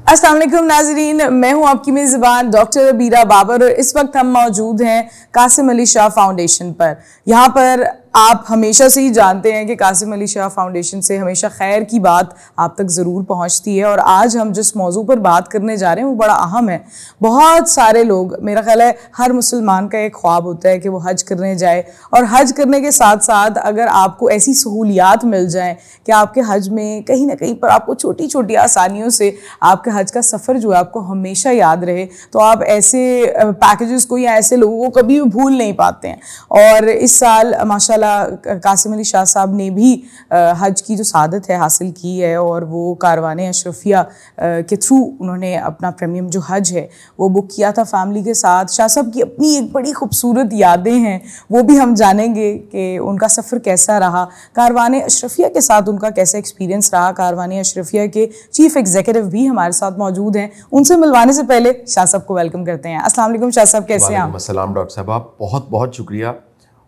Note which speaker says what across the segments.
Speaker 1: अस्सलाम वालेकुम नाज़रीन, मैं हूं आपकी मेज़बान डॉक्टर बीरा बाबर और इस वक्त हम मौजूद हैं कासिम अली शाह फाउंडेशन पर। यहाँ पर आप हमेशा से ही जानते हैं कि कासिम अली शाह फाउंडेशन से हमेशा खैर की बात आप तक ज़रूर पहुँचती है और आज हम जिस मौजू पर बात करने जा रहे हैं वो बड़ा अहम है। बहुत सारे लोग, मेरा ख्याल है हर मुसलमान का एक ख्वाब होता है कि वो हज करने जाए और हज करने के साथ साथ अगर आपको ऐसी सहूलियात मिल जाएं कि आपके हज में कहीं ना कहीं पर आपको छोटी छोटी आसानियों से आपके हज का सफ़र जो है आपको हमेशा याद रहे, तो आप ऐसे पैकेजेस को या ऐसे लोगों को कभी भी भूल नहीं पाते हैं। और इस साल माशाल्लाह कासिम अली शाह साहब ने भी हज की जो सादत है हासिल की है और वो कारवाने अशरफिया के थ्रू उन्होंने अपना प्रीमियम जो हज है वो बुक किया था फैमिली के साथ। शाह साहब की अपनी एक बड़ी खूबसूरत यादें हैं, वो भी हम जानेंगे कि उनका सफ़र कैसा रहा, कारवाने अशरफिया के साथ उनका कैसा एक्सपीरियंस रहा। कारवाने अशरफिया के चीफ एग्जीक्यूटिव भी हमारे साथ मौजूद हैं, उनसे मिलवाने से पहले शाह साहब को वेलकम करते हैं। अस्सलाम वालेकुम शाह साहब, कैसे हैं आप?
Speaker 2: अस्सलाम डॉक्टर साहब, आप बहुत बहुत शुक्रिया।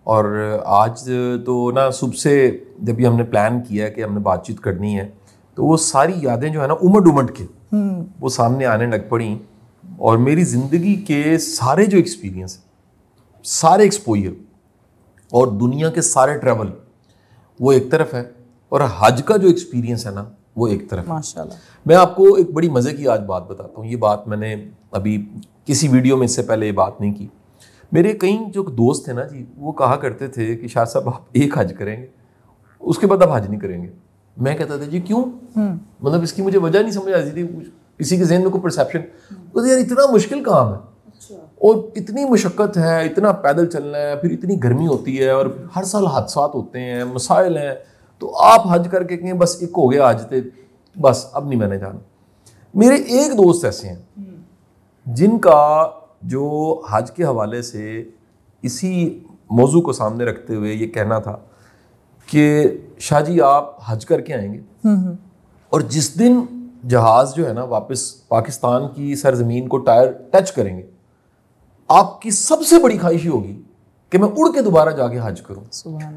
Speaker 2: और आज तो ना सुबह से जब भी हमने प्लान किया कि हमने बातचीत करनी है तो वो सारी यादें जो है ना उमड़ उमड़ के वो सामने आने लग पड़ी और मेरी ज़िंदगी के सारे जो एक्सपीरियंस, सारे एक्सपोजर और दुनिया के सारे ट्रैवल वो एक तरफ है और हज का जो एक्सपीरियंस है ना वो एक तरफ।
Speaker 1: माशाल्लाह।
Speaker 2: मैं आपको एक बड़ी मज़े की आज बात बताता हूँ। ये बात मैंने अभी किसी वीडियो में इससे पहले ये बात नहीं की। मेरे कई जो दोस्त थे ना जी, वो कहा करते थे कि शाह साहब आप एक हज करेंगे उसके बाद आप हज नहीं करेंगे। मैं कहता था जी क्यों, मतलब इसकी मुझे वजह नहीं समझ आती थी। किसी के जहन में कोई परसेप्शन, तो यार इतना मुश्किल काम है और इतनी मुशक्क़त है, इतना पैदल चलना है, फिर इतनी गर्मी होती है और हर साल हादसात होते हैं, मसाइल हैं, तो आप हज करके कहें बस एक हो गया हज थे, बस अब नहीं मैंने जाना। मेरे एक दोस्त ऐसे हैं जिनका जो हज के हवाले से इसी मौजू को सामने रखते हुए ये कहना था कि शाह जी आप हज करके आएंगे और जिस दिन जहाज़ जो है ना वापस पाकिस्तान की सरजमीन को टायर टच करेंगे, आपकी सबसे बड़ी ख्वाहिश ही होगी कि मैं उड़ के दोबारा जाके हज करूँ।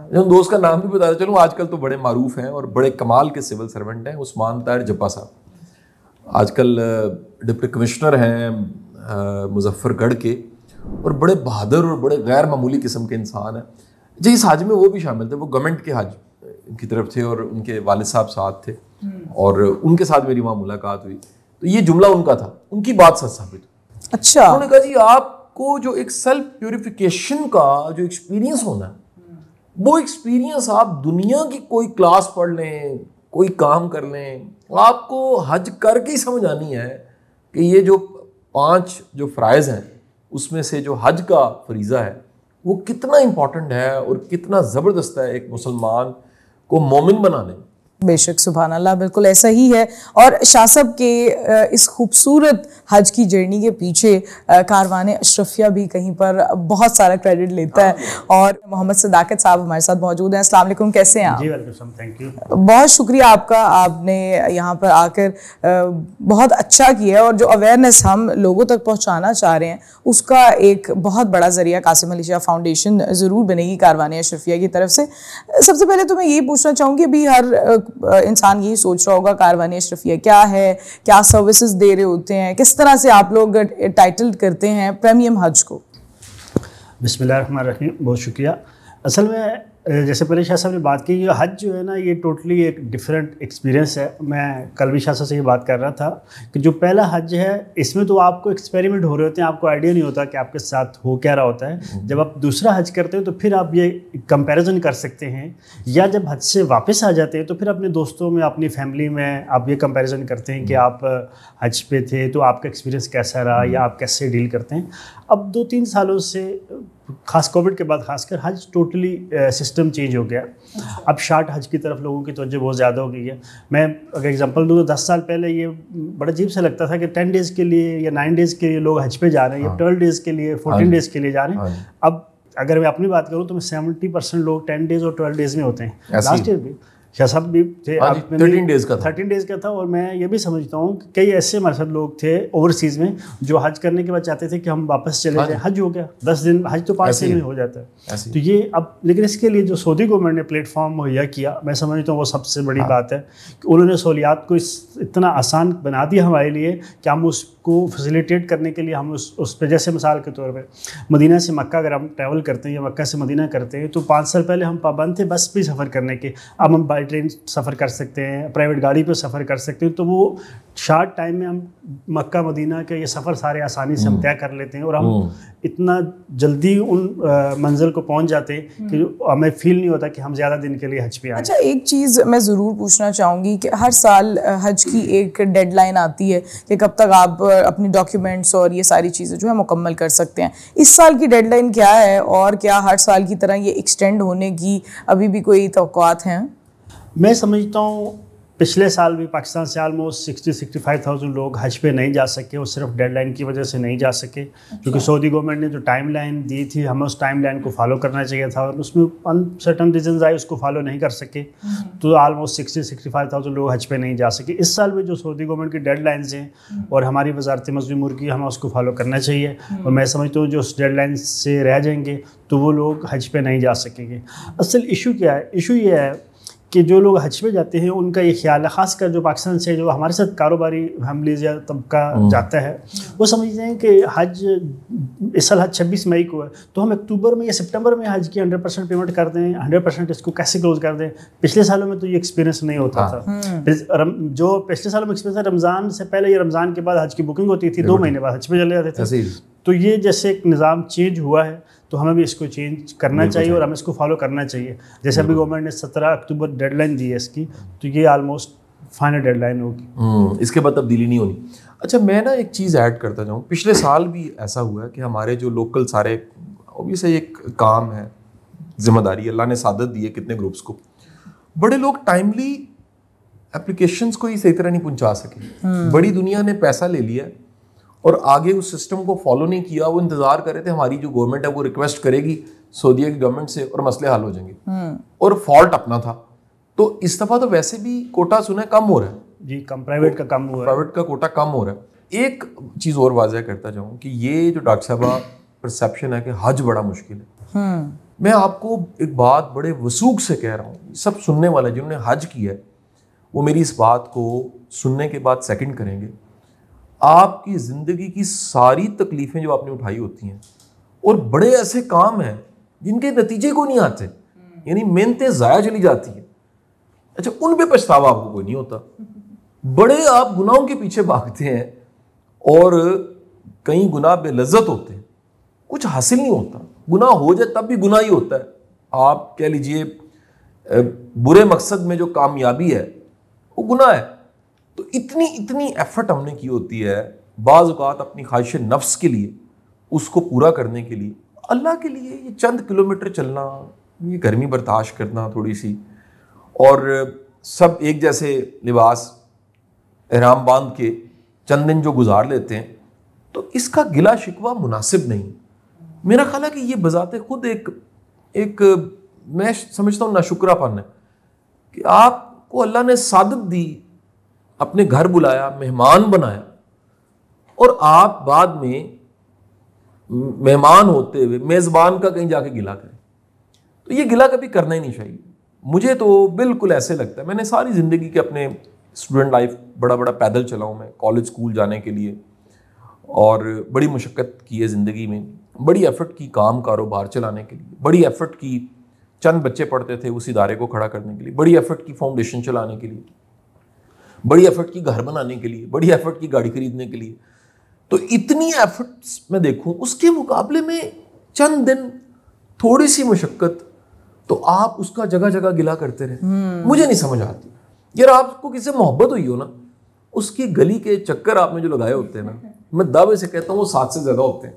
Speaker 2: जो दोस्त का नाम भी बताया चलूँ, आजकल तो बड़े मारूफ हैं और बड़े कमाल के सिविल सर्वेंट हैं, उस्मान ताहिर जब्बा साहब। आजकल डिप्टी कमिश्नर हैं मुजफ्फरगढ़ के और बड़े बहादुर और बड़े गैर मामूली किस्म के इंसान हैं जी। इस हज में वो भी शामिल थे, वो गवर्नमेंट के हज की तरफ थे और उनके वालिद साहब साथ थे और उनके साथ मेरी वहाँ मुलाकात हुई। तो ये जुमला उनका था, उनकी बात सच साबित।
Speaker 1: अच्छा।
Speaker 2: उन्होंने कहा जी आपको जो एक सेल्फ प्यूरिफिकेशन का जो एक्सपीरियंस होना है वो एक्सपीरियंस आप दुनिया की कोई क्लास पढ़ लें, कोई काम कर लें, आपको हज करके ही समझ आनी है कि ये जो 5 जो फ़राइज़ हैं उसमें से जो हज का फरीज़ा है वो कितना इम्पॉर्टेंट है और कितना ज़बरदस्त है एक मुसलमान को मोमिन बनाने में।
Speaker 1: बेशक, सुभान अल्लाह, बिल्कुल ऐसा ही है। और शाह साहब के इस खूबसूरत हज की जर्नी के पीछे कारवाने अशरफिया भी कहीं पर बहुत सारा क्रेडिट लेता है और मोहम्मद सदाकत साहब हमारे साथ मौजूद हैं। अस्सलाम वालेकुम, कैसे हैं आप?
Speaker 3: जी वेलकम, थैंक यू।
Speaker 1: बहुत शुक्रिया आपका, आपने यहाँ पर आकर बहुत अच्छा किया और जो अवेयरनेस हम लोगों तक पहुँचाना चाह रहे हैं उसका एक बहुत बड़ा ज़रिया कासिम अली शाह फाउंडेशन ज़रूर बनेगी कारवाने अशरफिया की तरफ से। सबसे पहले तो मैं यही पूछना चाहूँगी, अभी हर इंसान यही सोच रहा होगा कारवाने अशरफिया क्या है, क्या सर्विसेज दे रहे होते हैं, किस तरह से आप लोग टाइटल करते हैं प्रीमियम हज को?
Speaker 3: बिस्मिल्लाहिर्रहमानिर्रहीम, बहुत शुक्रिया। असल में जैसे पहले शाह साहब ने बात की, ये हज जो है ना ये टोटली एक डिफरेंट एक्सपीरियंस है। मैं कल भी शाह साहब से ये बात कर रहा था कि जो पहला हज है इसमें तो आपको एक्सपेरिमेंट हो रहे होते हैं, आपको आइडिया नहीं होता कि आपके साथ हो क्या रहा होता है। जब आप दूसरा हज करते हो तो फिर आप ये कंपैरिजन कर सकते हैं, या जब हज से वापस आ जाते हैं तो फिर अपने दोस्तों में, अपनी फैमिली में आप ये कंपैरिजन करते हैं कि आप हज पे थे तो आपका एक्सपीरियंस कैसा रहा या आप कैसे डील करते हैं। अब 2-3 सालों से, खास कोविड के बाद खासकर, हज टोटली सिस्टम चेंज हो गया। अब शार्ट हज की तरफ लोगों की तवज्जो बहुत ज़्यादा हो गई है। मैं अगर एग्जांपल दूँ तो 10 साल पहले ये बड़ा अजीब सा लगता था कि 10 डेज़ के लिए या 9 डेज़ के लिए लोग हज पे जा रहे हैं, या 12 डेज़ के लिए, 14 डेज़ के लिए जा रहे हैं। अब अगर मैं अपनी बात करूँ तो मैं 70% लोग 10 डेज़ और 12 डेज़ में होते हैं। लास्ट ईयर भी शाह साहब भी थे,
Speaker 2: 13 डेज का था।
Speaker 3: 13 डेज का था। और मैं ये भी समझता हूँ कि कई ऐसे हमारे साथ लोग थे ओवरसीज़ में जो हज करने के बाद चाहते थे कि हम वापस चले जाएं। हज हो गया 10 दिन, हज तो 5 दिन में हो जाता है। तो ये अब लेकिन इसके लिए जो सऊदी गवर्नमेंट ने प्लेटफॉर्म मुहैया किया, मैं समझता हूँ वो सबसे बड़ी बात है कि उन्होंने सहूलियात को इतना आसान बना दिया हमारे लिए कि हम उसको फैसिलिटेट करने के लिए हम उस पर, जैसे मिसाल के तौर पर मदीना से मक्का अगर हम ट्रैवल करते हैं या मक्का से मदीना करते हैं तो 5 साल पहले हम पाबंद थे बस भी सफ़र करने के। अब हम बाई ट्रेन सफ़र कर सकते हैं, प्राइवेट गाड़ी पे सफ़र कर सकते हैं। तो वो शॉर्ट टाइम में हम मक्का मदीना के ये सफ़र सारे आसानी से हम तय कर लेते हैं और हम इतना जल्दी उन मंजिल को पहुंच जाते हैं कि हमें फील नहीं होता कि हम ज़्यादा दिन के लिए हज पे आए।
Speaker 1: अच्छा, एक चीज़ मैं ज़रूर पूछना चाहूँगी कि हर साल हज की एक डेडलाइन आती है कि कब तक आप अपनी डॉक्यूमेंट्स और ये सारी चीज़ें जो है मुकम्मल कर सकते हैं। इस साल की डेडलाइन क्या है और क्या हर साल की तरह ये एक्सटेंड होने की अभी भी कोई तवक्कुआत हैं?
Speaker 3: मैं समझता हूँ पिछले साल भी पाकिस्तान से ऑलमोस्ट 60-65,000 लोग हज पे नहीं जा सके और सिर्फ डेडलाइन की वजह से नहीं जा सके। क्योंकि सऊदी गवर्नमेंट ने जो टाइमलाइन दी थी हमें उस टाइमलाइन को फॉलो करना चाहिए था और उसमें अनसर्टन रीजंस आए, उसको फॉलो नहीं कर सके। तो ऑलमोस्ट 60-65,000 लोग हज पे नहीं जा सके। इस साल भी जो सऊदी गवर्नमेंट की डेडलाइंस हैं और हमारी वजारत मज़हब उमूर की, हमें उसको फॉलो करना चाहिए। और मैं समझता हूँ जो उस डेडलाइन से रह जाएंगे तो वो लोग हज पे नहीं जा सकेंगे। असल इशू क्या है? इशू ये है कि जो लोग हज पे जाते हैं उनका ये ख्याल है, ख़ासकर जो पाकिस्तान से जो हमारे साथ कारोबारी फैमिलीज़ या तबका जाता है, वो समझते हैं कि हज इस साल हज 26 मई को है तो हम अक्टूबर में या सितंबर में हज की 100% पेमेंट कर दें, 100% इसको कैसे क्लोज कर दें। पिछले सालों में तो ये एक्सपीरियंस नहीं होता था। जो पिछले सालों में एक्सपीरियंस था, रमज़ान से पहले या रमज़ान के बाद हज की बुकिंग होती थी, 2 महीने बाद हज पे चले जाते थे। तो ये जैसे एक निज़ाम चेंज हुआ है तो हमें भी इसको चेंज करना चाहिए और हमें इसको फॉलो करना चाहिए। जैसे अभी गवर्नमेंट ने 17 अक्टूबर डेडलाइन दी है इसकी, तो ये ऑलमोस्ट फाइनल डेडलाइन होगी।
Speaker 2: इसके बाद तब्दीली नहीं होनी। अच्छा, मैं ना एक चीज़ ऐड करता जाऊँ, पिछले साल भी ऐसा हुआ है कि हमारे जो लोकल सारे, ऑब्वियसली एक काम है, जिम्मेदारी अल्लाह ने सादत दी है कितने ग्रुप्स को, बड़े लोग टाइमली एप्लीकेशंस को ही सही तरह नहीं पहुँचा सके। बड़ी दुनिया ने पैसा ले लिया और आगे उस सिस्टम को फॉलो नहीं किया। वो इंतज़ार कर रहे थे हमारी जो गवर्नमेंट है वो रिक्वेस्ट करेगी सऊदीया की गवर्नमेंट से और मसले हल हो जाएंगे, और फॉल्ट अपना था। तो इस दफ़ा तो वैसे भी कोटा सुना कम हो रहा है
Speaker 3: जी, कम प्राइवेट का कम हुआ है,
Speaker 2: प्राइवेट का कोटा कम हो रहा है। एक चीज़ और वाज़ह करता जाऊँ कि ये जो डॉक्टर साहब परसेप्शन है कि हज बड़ा मुश्किल है, मैं आपको एक बात बड़े वसूख से कह रहा हूँ, सब सुनने वाले जिन्होंने हज किया है वो मेरी इस बात को सुनने के बाद सेकंड करेंगे। आपकी ज़िंदगी की सारी तकलीफ़ें जो आपने उठाई होती हैं और बड़े ऐसे काम हैं जिनके नतीजे को नहीं आते, यानी मेहनतें ज़ाया चली जाती हैं, अच्छा उन पे पछतावा आपको कोई नहीं होता। बड़े आप गुनाहों के पीछे भागते हैं और कई गुनाह बेलज़्ज़त होते हैं, कुछ हासिल नहीं होता। गुनाह हो जाए तब भी गुनाह ही होता है। आप कह लीजिए बुरे मकसद में जो कामयाबी है वो गुनाह है। तो इतनी एफर्ट हमने की होती है बाज़ औक़ात अपनी ख्वाहिश नफ्स के लिए, उसको पूरा करने के लिए, अल्लाह के लिए ये चंद किलोमीटर चलना, ये गर्मी बर्दाश्त करना थोड़ी सी, और सब एक जैसे लिबास एहराम बांध के चंद दिन जो गुजार लेते हैं, तो इसका गिला शिकवा मुनासिब नहीं। मेरा ख्याल है कि ये बजाते खुद एक मैं समझता हूँ नाशुक्रापन है कि आपको अल्लाह ने सादत दी, अपने घर बुलाया, मेहमान बनाया, और आप बाद में मेहमान होते हुए मेज़बान का कहीं जाके गिला करें। तो ये गिला कभी करना ही नहीं चाहिए। मुझे तो बिल्कुल ऐसे लगता है, मैंने सारी ज़िंदगी के अपने स्टूडेंट लाइफ बड़ा पैदल चला हूँ मैं कॉलेज स्कूल जाने के लिए, और बड़ी मुशक्क़त की है ज़िंदगी में, बड़ी एफ़र्ट की काम कारोबार चलाने के लिए, बड़ी एफ़र्ट की चंद बच्चे पढ़ते थे उस इदारे को खड़ा करने के लिए, बड़ी एफ़र्ट की फाउंडेशन चलाने के लिए, बड़ी एफ़र्ट की घर बनाने के लिए, बड़ी एफ़र्ट की गाड़ी खरीदने के लिए। तो इतनी एफ़र्ट्स मैं देखूं, उसके मुकाबले में चंद दिन थोड़ी सी मुशक्क़त, तो आप उसका जगह जगह गिला करते रहे। मुझे नहीं समझ आती यार, आपको किसी से मोहब्बत हुई हो ना, उसकी गली के चक्कर आपने जो लगाए होते हैं ना, मैं दावे से कहता हूँ वो 7 से ज़्यादा होते हैं।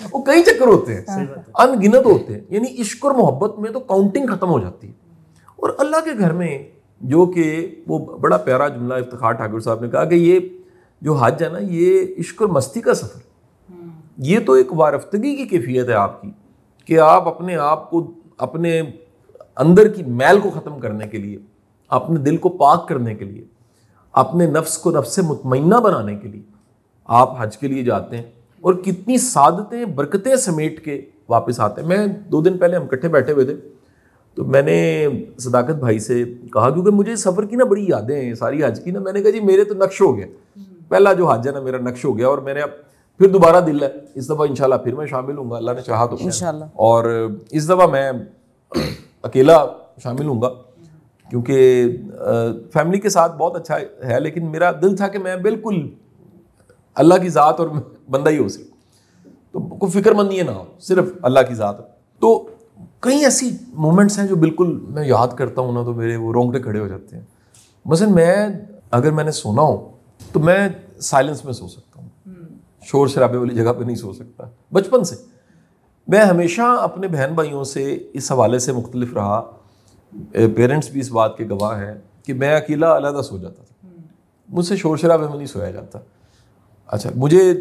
Speaker 2: वो कई चक्कर होते हैं, अनगिनत होते हैं। यानी इश्क और मोहब्बत में तो काउंटिंग ख़त्म हो जाती है। और अल्लाह के घर में जो कि वो बड़ा प्यारा जुमला इफ्तिखार ठाकुर साहब ने कहा कि ये जो हज है ना, ये इश्क और मस्ती का सफ़र, ये तो एक वारफ्तगी की कैफियत है आपकी कि आप अपने आप को अपने अंदर की मैल को ख़त्म करने के लिए, अपने दिल को पाक करने के लिए, अपने नफ्स को नफ्स मुतमइन्ना बनाने के लिए आप हज के लिए जाते हैं और कितनी सादतें बरकतें समेट के वापस आते हैं। मैं 2 दिन पहले हम इकट्ठे बैठे हुए थे तो मैंने सदाकत भाई से कहा, क्योंकि मुझे सफ़र की ना बड़ी यादें हैं सारी हज की ना, मैंने कहा जी मेरे तो नक्श हो गया, पहला जो हज है ना मेरा नक्श हो गया, और मैंने अब फिर दोबारा दिल है इस दफ़ा इंशाल्लाह फिर मैं शामिल हूँगा, अल्लाह ने चाहा तो इंशाल्लाह। और इस दफ़ा मैं अकेला शामिल हूँगा क्योंकि फैमिली के साथ बहुत अच्छा है, लेकिन मेरा दिल था कि मैं बिल्कुल अल्लाह की ज़ात और बंदा ही हो सके, तो कोई फिक्रमंदी ना हो, सिर्फ अल्लाह की ज़ात। तो कई ऐसी मोमेंट्स हैं जो बिल्कुल मैं याद करता हूँ ना तो मेरे वो रोंगटे खड़े हो जाते हैं। मसलन अगर मैंने सोना हो तो मैं साइलेंस में सो सकता हूँ, शोर शराबे वाली जगह पे नहीं सो सकता। बचपन से मैं हमेशा अपने बहन भाइयों से इस हवाले से मुख्तलिफ रहा, पेरेंट्स भी इस बात के गवाह हैं कि मैं अकेला अलहदा सो जाता था, मुझसे शोर शराबे में नहीं सोया जाता। अच्छा, मुझे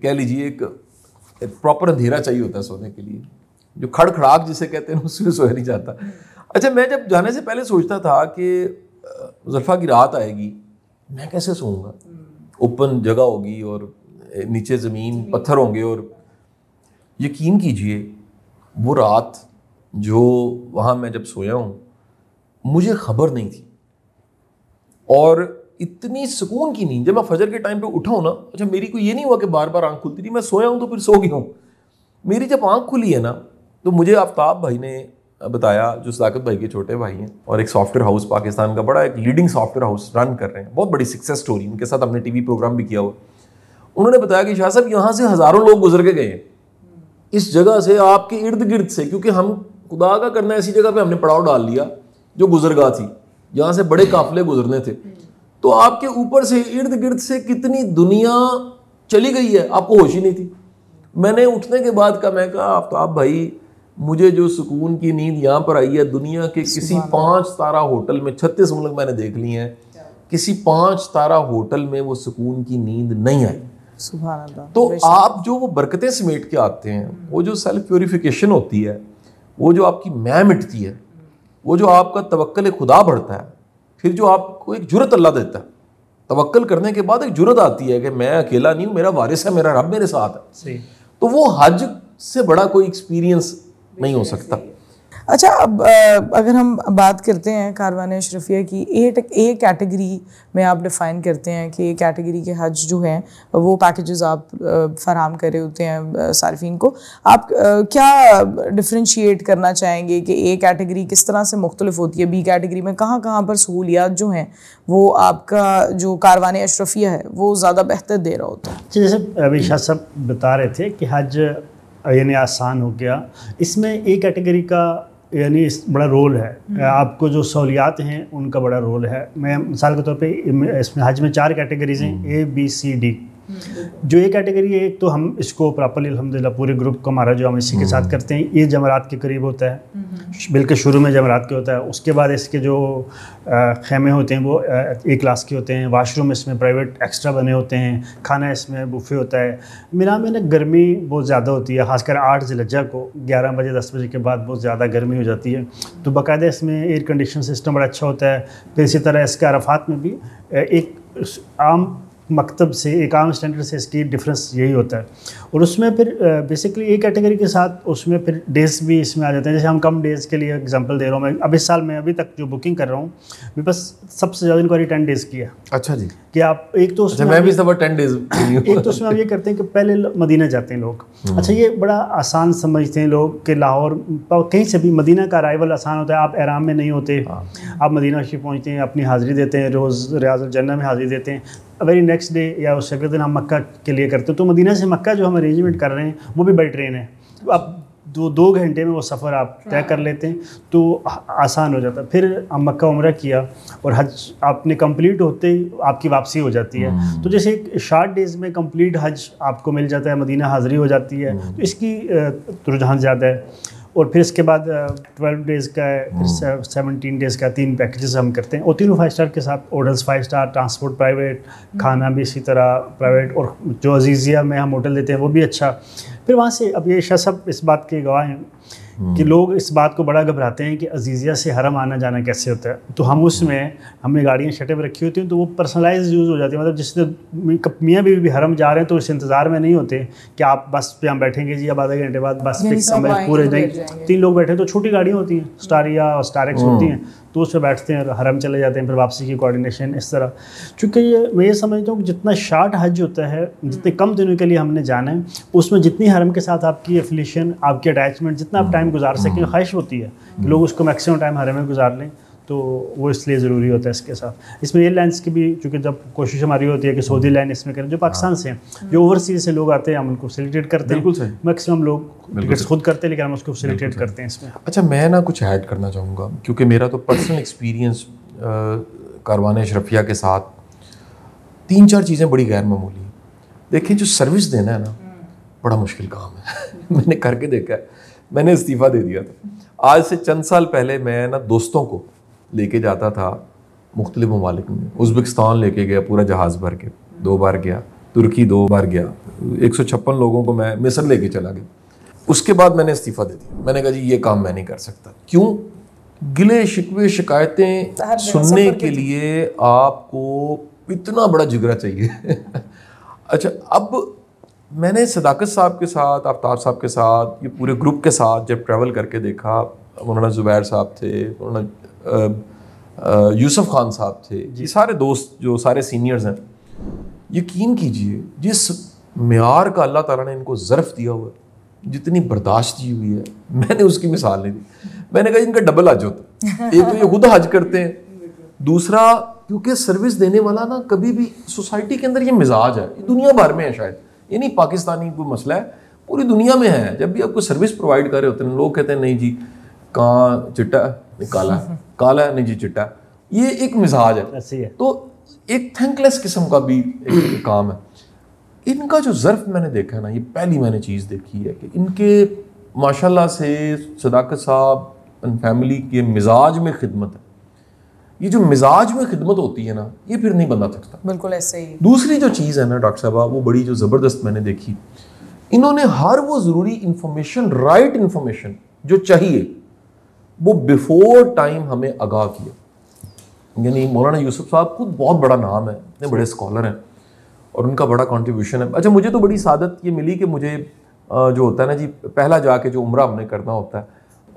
Speaker 2: कह लीजिए एक प्रॉपर अंधेरा चाहिए होता है सोने के लिए, जो खड़खड़ाक जिसे कहते हैं उसमें सोया नहीं जाता। अच्छा, मैं जब जाने से पहले सोचता था कि ज़ुल्फ़ा की रात आएगी, मैं कैसे सोऊंगा, ओपन जगह होगी और नीचे ज़मीन पत्थर होंगे, और यकीन कीजिए वो रात जो वहाँ मैं जब सोया हूँ मुझे खबर नहीं थी, और इतनी सुकून की नींद, जब मैं फजर के टाइम पे उठा हूँ ना, अच्छा मेरी कोई ये नहीं हुआ कि बार बार आंख खुलती थी, मैं सोया हूँ तो फिर सो गया हूँ। मेरी जब आंख खुली है ना तो मुझे आफ्ताब भाई ने बताया, जो सदाकत भाई के छोटे भाई हैं और एक सॉफ्टवेयर हाउस पाकिस्तान का बड़ा एक लीडिंग सॉफ्टवेयर हाउस रन कर रहे हैं, बहुत बड़ी सक्सेस स्टोरी, उनके साथ हमने टीवी प्रोग्राम भी किया हुआ। उन्होंने बताया कि शाह साहब यहाँ से हज़ारों लोग गुजर के गए हैं इस जगह से, आपके इर्द गिर्द से, क्योंकि हम खुदा का करना ऐसी जगह पे हमने पड़ाव डाल लिया जो गुजरगाह थी, जहाँ से बड़े काफिले गुजरने थे, तो आपके ऊपर से इर्द गिर्द से कितनी दुनिया चली गई है, आपको होश ही नहीं थी। मैंने उठने के बाद का मैं कहा, आफ्ताब भाई मुझे जो सुकून की नींद यहाँ पर आई है, दुनिया के किसी 5 तारा होटल में, 36 मुल्क मैंने देख लिए हैं, किसी 5 तारा होटल में वो सुकून की नींद नहीं आई।
Speaker 1: सुभान अल्लाह।
Speaker 2: तो आप जो वो बरकतें समेट के आते हैं, वो जो सेल्फ प्योरिफिकेशन होती है, वो जो आपकी मैं मिटती है, वो जो आपका तवक्कुल खुदा बढ़ता है, फिर जो आपको एक जुर्रत अल्लाह देता है, तवक्कुल करने के बाद एक जुर्रत आती है कि मैं अकेला नहीं हूँ, मेरा वारिस है, मेरा रब मेरे साथ है। सही। तो वो हज से बड़ा कोई एक्सपीरियंस नहीं हो सकता।
Speaker 1: अच्छा, अब अगर हम बात करते हैं कारवान अशरफिया की, ए कैटेगरी में आप डिफ़ाइन करते हैं कि ए कैटेगरी के हज जो हैं वो पैकेजेस आप फराहम कर रहे होते हैं सार्फिन को, आप क्या डिफ्रेंशिएट करना चाहेंगे कि ए कैटेगरी किस तरह से मुख्तलिफ होती है बी कैटेगरी में, कहाँ कहाँ पर सहूलियात जो हैं वो आपका जो कारवान अशरफिया है वो ज़्यादा बेहतर दे रहा होता है?
Speaker 3: जैसे अभी शाह साहब बता रहे थे कि हज यानी आसान हो गया, इसमें ए कैटेगरी का यानी बड़ा रोल है, आपको जो सहूलियात हैं उनका बड़ा रोल है। मैं मिसाल के तौर पे इसमें हज में 4 कैटेगरीज हैं, ए बी सी डी। जो ए कैटेगरी है, एक तो हम इसको प्रॉपर्ली अल्हम्दुलिल्लाह पूरे ग्रुप को हमारा जो हम इसी के साथ करते हैं, ये जमरात के करीब होता है, बिल्कुल शुरू में जमरात के होता है। उसके बाद इसके जो खेमे होते हैं वो ए क्लास के होते हैं, वाशरूम इसमें प्राइवेट एक्स्ट्रा बने होते हैं, खाना इसमें बुफे होता है। मिना में ना गर्मी बहुत ज़्यादा होती है, खासकर 8 ज़िलहज्जा को 11 बजे 10 बजे के बाद बहुत ज़्यादा गर्मी हो जाती है, तो बाकायदा इसमें एयर कंडीशन सिस्टम बड़ा अच्छा होता है। फिर इसी तरह इसके अराफात में भी एक आम मकतब से, एक आम स्टैंडर्ड से इसकी डिफरेंस यही होता है। और उसमें फिर बेसिकली एक कैटेगरी के साथ उसमें फिर डेज़ भी इसमें आ जाते हैं। जैसे हम कम डेज़ के लिए एग्जांपल दे रहा हूँ मैं, अब इस साल में अभी तक जो बुकिंग कर रहा हूँ मेरे पास सबसे ज़्यादा इंक्वायरी 10 डेज़ की है।
Speaker 2: अच्छा जी, कि
Speaker 3: आप एक तो उसमें
Speaker 2: मैं भी सब 10 डेज़
Speaker 3: एक तो उसमें हम ये करते हैं कि पहले मदीना जाते हैं लोग। अच्छा, ये बड़ा आसान समझते हैं लोग कि लाहौर कहीं से भी मदीना का अराइवल आसान होता है, आप एहराम में नहीं होते, आप मदीना शरीफ पहुँचते हैं, अपनी हाज़िरी देते हैं, रोज़ रियाज़ुल जन्नह में हाज़िरी देते हैं, वेरी नेक्स्ट डे या उससे अगले दिन हम मक्का के लिए करते हैं। तो मदीना से मक्का जो हम अरेंजमेंट कर रहे हैं वो भी बाई ट्रेन है, तो आप 2 घंटे में वो सफ़र आप तय कर लेते हैं, तो आसान हो जाता है। फिर हम मक्का उम्रा किया और हज आपने कंप्लीट होते ही आपकी वापसी हो जाती है। तो जैसे एक शॉर्ट डेज़ में कंप्लीट हज आपको मिल जाता है, मदीना हाज़िरी हो जाती है, तो इसकी रुझान ज़्यादा है। और फिर इसके बाद 12 डेज़ का है, फिर 17 डेज़ का 3 पैकेजेस हम करते हैं, और तीनों 5 स्टार के साथ, होटल्स 5 स्टार, ट्रांसपोर्ट प्राइवेट, खाना भी इसी तरह प्राइवेट, और जो अजीज़िया में हम होटल देते हैं वो भी अच्छा। फिर वहाँ से अब ये शाह साहब इस बात के गवाह हैं कि लोग इस बात को बड़ा घबराते हैं कि अजीज़िया से हरम आना जाना कैसे होता है। तो हम उसमें हमने गाड़ियाँ शटे पर रखी होती हैं, तो वो पर्सनलाइज यूज़ हो जाती है। मतलब जिससे मियाँ बीवी भी हरम जा रहे हैं तो इस इंतज़ार में नहीं होते कि आप बस पे हम बैठेंगे जी, अब आधे घंटे बाद बस पे समय पूरे नहीं, 3 लोग बैठे तो छोटी गाड़ियाँ होती हैं, स्टारिया और स्टारेक्स होती हैं, तो उस पर बैठते हैं और हरम चले जाते हैं, फिर वापसी की कोऑर्डिनेशन इस तरह। चूँकि मैं ये समझता हूँ कि जितना शार्ट हज होता है, जितने कम दिनों के लिए हमने जाना है, उसमें जितनी हरम के साथ आपकी एफिलिएशन, आपकी अटैचमेंट, जितना आप टाइम गुजार सकें, ख्वाहिश होती है कि लोग उसको मैक्सिमम टाइम हरम में गुजार लें, तो वो इसलिए ज़रूरी होता है इसके साथ। इसमें एयरलाइंस की भी चूँकि जब कोशिश हमारी होती है कि सऊदी लाइन इसमें करें, जो पाकिस्तान से हैं, जो ओवरसीज से लोग आते हैं, हम उनको फैसिलिटेट करते हैं। मैक्सिमम लोग टिकट्स खुद करते हैं, लेकिन हम उसको फैसिलिटेट करते हैं इसमें।
Speaker 2: अच्छा, मैं ना कुछ ऐड करना चाहूँगा, क्योंकि मेरा तो पर्सनल एक्सपीरियंस कारवान अशरफिया के साथ 3-4 चीज़ें बड़ी गैर मामूली हैं। देखिए, जो सर्विस देना है ना, बड़ा मुश्किल काम है। मैंने करके देखा है, मैंने इस्तीफ़ा दे दिया था। आज से चंद साल पहले मैं ना दोस्तों को लेके जाता था मुख्तलिफ ममालिक में। उज़्बेकिस्तान लेके गया पूरा जहाज़ भर के, 2 बार गया, तुर्की 2 बार गया, 156 लोगों को मैं मिस्र लेके चला गया। उसके बाद मैंने इस्तीफ़ा दे दिया। मैंने कहा जी ये काम मैं नहीं कर सकता। क्यों? गिले शिकवे शिकायतें सुनने के लिए आपको इतना बड़ा जिगरा चाहिए। अच्छा, अब मैंने सदाकत साहब के साथ, आफ्ताब साहब के साथ, ये पूरे ग्रुप के साथ जब ट्रैवल करके देखा, मौलाना ज़ुबैर साहब थे, मौलाना यूसुफ खान साहब थे, ये सारे दोस्त जो सारे सीनियर्स हैं, यकीन कीजिए जिस मेयार का अल्लाह ताला ने इनको ज़र्फ़ दिया हुआ है, जितनी बर्दाश्त दी हुई है, मैंने उसकी मिसाल नहीं दी। मैंने कहा इनका डबल हज होता है। एक तो ये खुद हज करते हैं, दूसरा क्योंकि सर्विस देने वाला ना कभी भी सोसाइटी के अंदर ये मिजाज है, ये दुनिया भर में है, शायद ये नहीं पाकिस्तानी कोई मसला है, पूरी दुनिया में है। जब भी आपको सर्विस प्रोवाइड कर रहे होते हैं, लोग कहते हैं नहीं जी कहाँ चिट्टा है, काला है, काला है नहीं जी चिट्टा है, ये एक मिजाज है। तो एक थैंकलेस किस्म का भी एक काम है। इनका जो ज़र्फ मैंने देखा है ना, ये पहली मैंने चीज़ देखी है कि इनके माशाल्लाह से सदाकत साहब फैमिली के मिजाज में खिदमत है। ये जो मिजाज में खिदमत होती है ना, ये फिर नहीं बंदा सकता।
Speaker 1: बिल्कुल ऐसे ही।
Speaker 2: दूसरी जो चीज़ है ना डॉक्टर साहबा, वो बड़ी जो ज़बरदस्त मैंने देखी, इन्होंने हर वो ज़रूरी इंफॉर्मेशन, राइट इंफॉर्मेशन जो चाहिए, वो बिफोर टाइम हमें आगाह किया। यानी मौलाना यूसुफ साहब खुद बहुत बड़ा नाम है, इतने बड़े स्कॉलर हैं और उनका बड़ा कंट्रीब्यूशन है। अच्छा, मुझे तो बड़ी सादत ये मिली कि मुझे जो होता है ना जी, पहला जाके जो उम्रा हमने करना होता है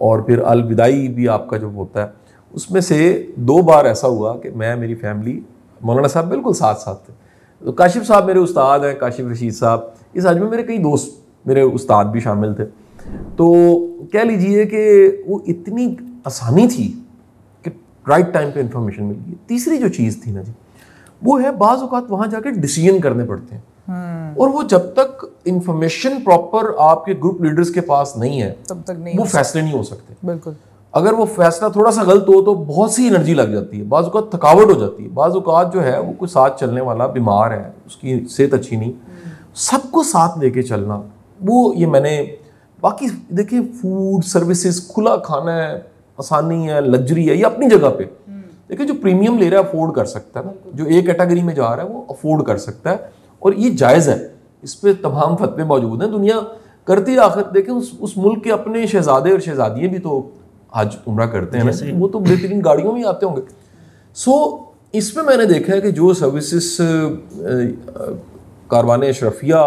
Speaker 2: और फिर अलविदाई भी आपका जो होता है, उसमें से 2 बार ऐसा हुआ कि मैं, मेरी फैमिली, मौलाना साहब बिल्कुल साथ साथ थे। तो काशिफ साहब मेरे उस्ताद हैं, काशिफ रशीद साहब, इस हज में मेरे कई दोस्त, मेरे उस्ताद भी शामिल थे। तो कह लीजिए कि वो इतनी आसानी थी कि राइट टाइम पे इंफॉर्मेशन मिल गई। तीसरी जो चीज़ थी ना जी, वो है बाज़ औक़ात वहाँ जाके डिसीजन करने पड़ते हैं, और वो जब तक इंफॉर्मेशन प्रॉपर आपके ग्रुप लीडर्स के पास नहीं है
Speaker 1: तब तक नहीं
Speaker 2: वो फैसले नहीं हो सकते।
Speaker 1: बिल्कुल।
Speaker 2: अगर वो फैसला थोड़ा सा गलत हो तो बहुत सी एनर्जी लग जाती है, बाज़ औक़ात थकावट हो जाती है, बाज़ औक़ात जो है वो कोई साथ चलने वाला बीमार है, उसकी सेहत अच्छी नहीं, सबको साथ लेके चलना, वो ये मैंने बाकी देखिए फूड सर्विसेज, खुला खाना है, आसानी है, लग्जरी है, ये अपनी जगह पे। देखिए जो प्रीमियम ले रहा है अफोर्ड कर सकता है ना, जो ए कैटेगरी में जा रहा है वो अफोर्ड कर सकता है, और ये जायज़ है। इस पर तमाम फतवे मौजूद हैं, दुनिया करती है। आखिर देखें उस मुल्क के अपने शहजादे और शहजादियाँ भी तो हज उम्रा करते हैं ना, वो तो बेहतरीन गाड़ियों में आते होंगे। सो इसमें मैंने देखा है कि जो सर्विसेज कारवान अशरफिया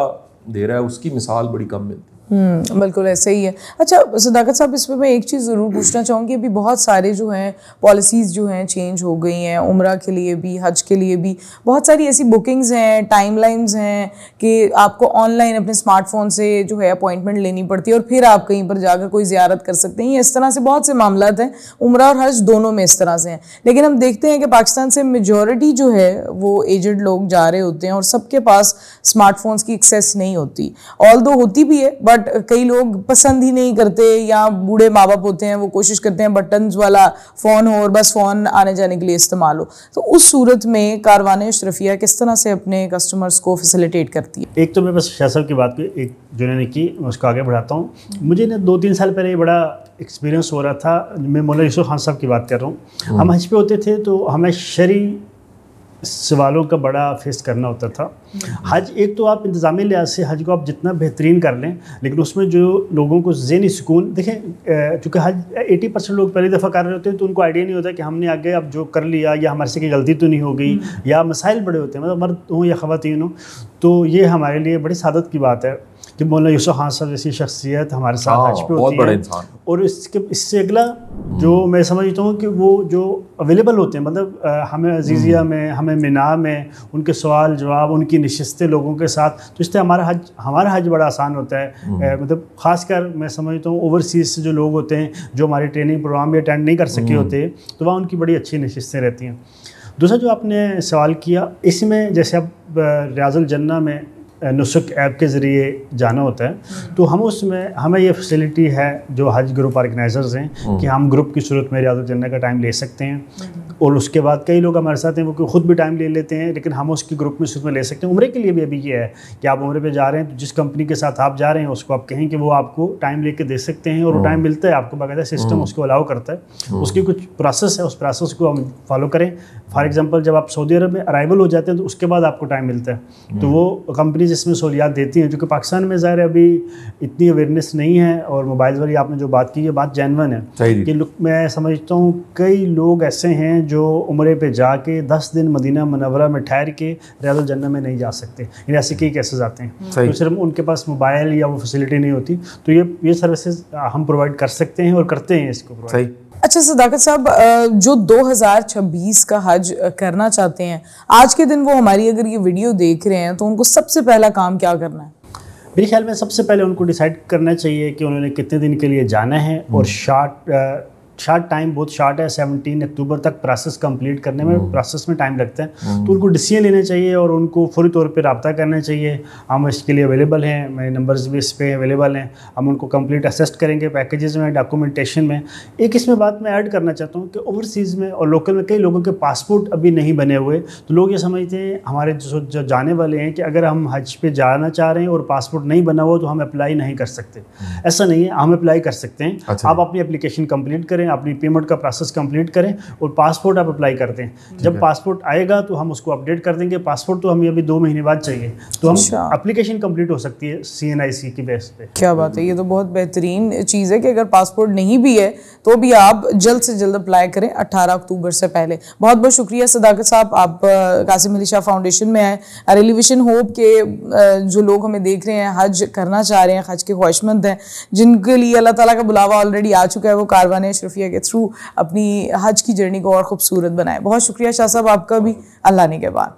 Speaker 2: दे रहा है उसकी मिसाल बड़ी कम मिलती है।
Speaker 1: बिल्कुल ऐसे ही है। अच्छा सदाकत साहब, इसमें मैं एक चीज़ ज़रूर पूछना चाहूँगी, अभी बहुत सारे जो हैं पॉलिसीज़ जो हैं चेंज हो गई हैं, उम्रा के लिए भी, हज के लिए भी बहुत सारी ऐसी बुकिंग्स हैं, टाइमलाइंस हैं कि आपको ऑनलाइन अपने स्मार्टफोन से जो है अपॉइंटमेंट लेनी पड़ती है और फिर आप कहीं पर जाकर कोई ज़ियारत कर सकते हैं। इस तरह से बहुत से मामलात हैं, उम्रा और हज दोनों में इस तरह से हैं। लेकिन हम देखते हैं कि पाकिस्तान से मेजॉरिटी जो है वो एजड लोग जा रहे होते हैं और सबके पास स्मार्टफोन्स की एक्सेस नहीं होती, ऑल्दो होती भी है, बट कई लोग पसंद ही नहीं करते, या बूढ़े माँ बाप होते हैं वो कोशिश करते हैं बटन्स वाला फ़ोन हो और बस फ़ोन आने जाने के लिए इस्तेमाल हो। तो उस सूरत में कारवान अशरफिया किस तरह से अपने कस्टमर्स को फैसिलिटेट करती है?
Speaker 3: एक तो मैं बस शाह साहब की बात की, एक जो इन्होंने की मैं उसको आगे बढ़ाता हूँ। मुझे ना 2-3 साल पहले ये बड़ा एक्सपीरियंस हो रहा था। मैं मौलाना यूसुफ खान साहब की बात कर रहा हूँ। हम हज पे होते थे तो हमें शरी सवालों का बड़ा फेस करना होता था। हज एक तो आप इंतज़ामी लिहाज से हज को आप जितना बेहतरीन कर लें, लेकिन उसमें जो लोगों को ज़हनी सुकून देखें, चूँकि हज 80% लोग पहली दफ़ा कर रहे होते हैं तो उनको आइडिया नहीं होता कि हमने आगे अब जो कर लिया या हमारे से कोई गलती तो नहीं हो गई, या मसाइल बड़े होते हैं, मतलब मर्द हों या ख़वातीन हों। तो ये हमारे लिए बड़ी सादत की बात है कि मौलाना यूसुफ खान साहब जैसी शख्सियत हमारे साथ हज पे होती है। और इससे अगला जो मैं समझता हूँ कि वो जो अवेलेबल होते हैं, मतलब हमें अजीज़िया में, हमें मिना में उनके सवाल जवाब, उनकी नशिस्तें लोगों के साथ, तो इससे हमारा हज बड़ा आसान होता है। मतलब ख़ासकर मैं समझता हूँ ओवरसीज़ से जो लोग होते हैं जो हमारे ट्रेनिंग प्रोग्राम भी अटेंड नहीं कर सके होते, तो वहाँ उनकी बड़ी अच्छी नशिस्तें रहती हैं। दूसरा जो आपने सवाल किया, इसमें जैसे अब रियाजुल जन्ना में नुसक ऐप के ज़रिए जाना होता है, तो हम उसमें हमें ये फैसिलिटी है जो हज ग्रुप ऑर्गेनाइजर्स हैं कि हम ग्रुप की सूरत में रियाजुल जन्ना का टाइम ले सकते हैं। और उसके बाद कई लोग हमारे साथ हैं वो खुद भी टाइम ले लेते हैं, लेकिन हम उसकी ग्रुप में सूरत में ले सकते हैं। उम्रे के लिए भी अभी ये है कि आप उम्रे पे जा रहे हैं तो जिस कंपनी के साथ आप जा रहे हैं उसको आप कहें कि वो आपको टाइम लेके दे सकते हैं, और वो टाइम मिलता है आपको, बाकायदा सिस्टम उसको अलाउ करता है। उसकी कुछ प्रोसेस है, उस प्रोसेस को हम फॉलो करें। फॉर एग्जांपल जब आप सऊदी अरब में अराइवल हो जाते हैं तो उसके बाद आपको टाइम मिलता है, तो वो कंपनी जिसमें सहूलियात देती हैं, क्योंकि पाकिस्तान में ज़ाहिर है अभी इतनी अवेयरनेस नहीं है। और मोबाइल वाली आपने जो बात की ये बात जेन्युइन है कि मैं समझता हूँ कई लोग ऐसे हैं जो उम्रे पे जाके 10 दिन मदीना मुनव्वरा में ठहर के रियाजुल जन्ना में नहीं जा सकते, यानी ऐसे कई केसेस आते हैं तो सिर्फ उनके पास मोबाइल या वो फैसिलिटी नहीं होती, तो ये सर्विसेज हम प्रोवाइड कर सकते हैं और करते हैं इसको प्रोवाइड।
Speaker 1: अच्छा सदाकत साहब, जो 2026 का हज करना चाहते हैं, आज के दिन वो हमारी अगर ये वीडियो देख रहे हैं तो उनको सबसे पहला काम क्या करना है?
Speaker 3: मेरे ख्याल में सबसे पहले उनको डिसाइड करना चाहिए कि उन्होंने कितने दिन के लिए जाना है, और शार्ट टाइम बहुत शार्ट है, 17 अक्टूबर तक प्रोसेस कंप्लीट करने में प्रोसेस में टाइम लगता है। तो उनको डिसीजन लेने चाहिए और उनको फौरी तौर पे रब्ता करना चाहिए। हम इसके लिए अवेलेबल हैं, मेरे नंबर्स भी इस पे अवेलेबल हैं, हम उनको कंप्लीट असिस्ट करेंगे पैकेजेस में, डॉक्यूमेंटेशन में। एक इसमें बात मैं ऐड करना चाहता हूँ कि ओवरसीज़ में और लोकल में कई लोगों के पासपोर्ट अभी नहीं बने हुए, तो लोग ये समझते हैं हमारे जो जाने वाले हैं कि अगर हम हज पे जाना चाह रहे हैं और पासपोर्ट नहीं बना हुआ तो हम अप्लाई नहीं कर सकते। ऐसा नहीं है, हम अप्लाई कर सकते हैं। अच्छा। आप अपनी एप्लीकेशन कंप्लीट करें, अपनी पेमेंट का प्रोसेस कंप्लीट करें और पासपोर्ट आप अप्लाई करते हैं। जब पासपोर्ट आएगा तो हम उसको अपडेट कर देंगे। पासपोर्ट तो हमें अभी 2 महीने बाद चाहिए, तो हम एप्लीकेशन कंप्लीट हो सकती है CNIC की बेस पे।
Speaker 1: क्या बात है, ये तो बहुत बेहतरीन चीज़ है कि अगर पासपोर्ट नहीं भी है तो भी आप जल्द से जल्द अप्लाई करें 18 अक्टूबर से पहले। बहुत बहुत शुक्रिया सदाकत साहब, आप कासिम अली शाह फाउंडेशन में आए। I really wish and hope के जो लोग हमें देख रहे हैं हज करना चाह रहे हैं, हज के ख्वाहिशमंद हैं, जिनके लिए अल्लाह ताला का बुलावा ऑलरेडी आ चुका है, वो कारवान अशरफिया के थ्रू अपनी हज की जर्नी को और खूबसूरत बनाए। बहुत शुक्रिया शाह साहब आपका भी, अल्लाह ने के बाद।